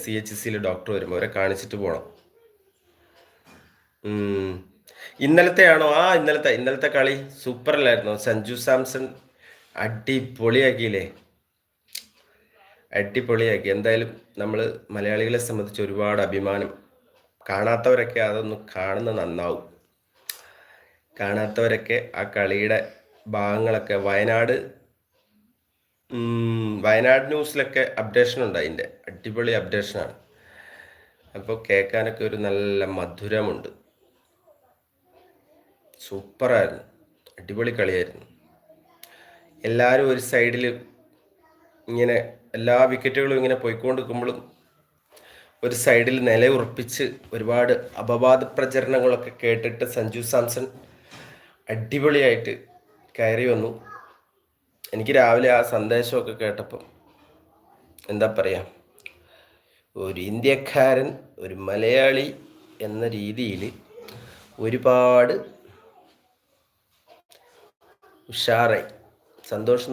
CHC doctor വരുമ്പോൾ അവരെ കാണിച്ചിട്ട് പോകണം. ഇന്നലത്തെ ആണോ? ഇന്നലത്തെ കളി സൂപ്പറല്ലായിരുന്നോ? സഞ്ജു സാംസൺ അടിപൊളിയാക്കിയില്ലേ? അടിപൊളിയാക്കി. എന്തായാലും നമ്മൾ മലയാളികളെ സംബന്ധിച്ച് ഒരുപാട് അഭിമാനം. കാണാത്തവരൊക്കെ അതൊന്ന് കാണുന്ന നന്നാവും. കാണാത്തവരൊക്കെ ആ കളിയുടെ ഭാഗങ്ങളൊക്കെ വയനാട് ന്യൂസിലൊക്കെ അപ്ഡേഷൻ ഉണ്ട്. അതിൻ്റെ അടിപൊളി അപ്ഡേഷനാണ്. അപ്പോൾ കേൾക്കാനൊക്കെ ഒരു നല്ല മധുരമുണ്ട്. സൂപ്പറായിരുന്നു, അടിപൊളി കളിയായിരുന്നു. എല്ലാവരും ഒരു സൈഡിൽ ഇങ്ങനെ എല്ലാ വിക്കറ്റുകളും ഇങ്ങനെ പോയിക്കൊണ്ടിരിക്കുമ്പോഴും ഒരു സൈഡിൽ നിലയുറപ്പിച്ച് ഒരുപാട് അപവാദ പ്രചരണങ്ങളൊക്കെ കേട്ടിട്ട് സഞ്ജു സാംസൺ അടിപൊളിയായിട്ട് കയറി വന്നു. എനിക്ക് രാവിലെ ആ സന്ദേശമൊക്കെ കേട്ടപ്പം എന്താ പറയുക, ഒരു ഇന്ത്യക്കാരൻ, ഒരു മലയാളി എന്ന രീതിയിൽ ഒരുപാട് ഉഷാറായി. സന്തോഷം.